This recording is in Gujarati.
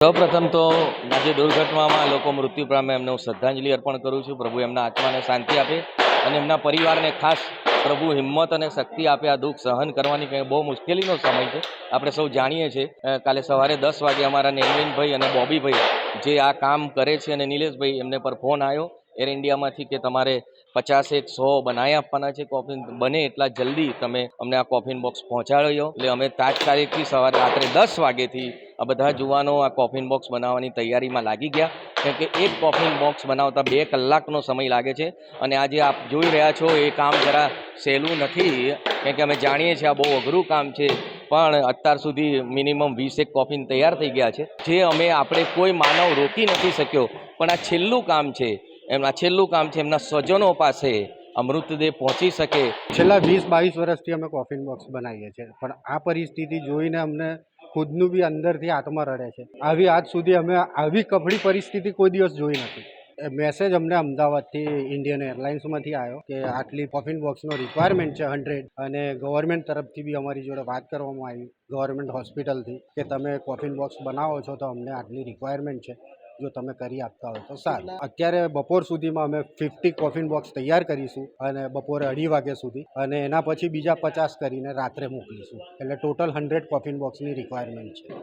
સૌપ્રથમ તો આજે દુર્ઘટનામાં લોકો મૃત્યુ પામે એમને હું શ્રદ્ધાંજલિ અર્પણ કરું છું. પ્રભુ એમના આત્માને શાંતિ આપે અને એમના પરિવારને ખાસ પ્રભુ હિંમત અને શક્તિ આપે આ દુઃખ સહન કરવાની, કંઈ બહુ મુશ્કેલીનો સમય છે. આપણે સૌ જાણીએ છીએ. કાલે સવારે 10 વાગે અમારા નેનવીનભાઈ અને બોબીભાઈ જે આ કામ કરે છે અને નિલેશભાઈ એમને પર ફોન આવ્યો એર ઇન્ડિયામાંથી કે તમારે 50 100 બનાવી આપવાના છે કોફિન, બને એટલા જલ્દી તમે અમને આ કોફિન બોક્સ પહોંચાડ્યો. એટલે અમે તાત્કાલિકથી સવારે રાત્રે 10 વાગ્યેથી આ બધા જુવાનો આ કોફિન બોક્સ બનાવવાની તૈયારીમાં લાગી ગયા. કેમ કે એક કોફિન બોક્સ બનાવતા 2 કલાકનો સમય લાગે છે અને આજે આપ જોઈ રહ્યા છો એ કામ જરા સહેલું નથી. કેમ કે અમે જાણીએ છીએ આ બહુ અઘરું કામ છે, પણ અત્યાર સુધી મિનિમમ 20 કોફિન તૈયાર થઈ ગયા છે. જે આપણે કોઈ માનવ રોકી નથી શક્યો, પણ આ છેલ્લું કામ છે. એમના સ્વજનો પાસે આ મૃતદેહ પહોંચી શકે. છેલ્લા 20-22 વર્ષથી અમે કોફિન બોક્સ બનાવીએ છીએ, પણ આ પરિસ્થિતિ જોઈને અમને ખુદનું બી અંદરથી આત્મા રડે છે. આજ સુધી અમે આવી કપડી પરિસ્થિતિ કોઈ દિવસ જોઈ નથી. મેસેજ અમને અમદાવાદથી ઇન્ડિયન એરલાઇન્સમાંથી આવ્યો કે આટલી કોફિન બોક્સનો રિક્વાયરમેન્ટ છે 100, અને ગવર્મેન્ટ તરફથી બી અમારી જોડે વાત કરવામાં આવી ગવર્મેન્ટ હોસ્પિટલથી કે તમે કોફિન બોક્સ બનાવો છો તો અમને આટલી રિક્વાયરમેન્ટ છે, જો તમે કરી આપતા હોય તો સારું. અત્યારે બપોર સુધીમાં અમે 50 કોફિન બોક્સ તૈયાર કરીશું અને બપોરે 2:30 વાગ્યા સુધી, અને એના પછી બીજા 50 કરીને રાત્રે મોકલીશું. એટલે ટોટલ 100 કોફિન બોક્સની રિક્વાયરમેન્ટ છે.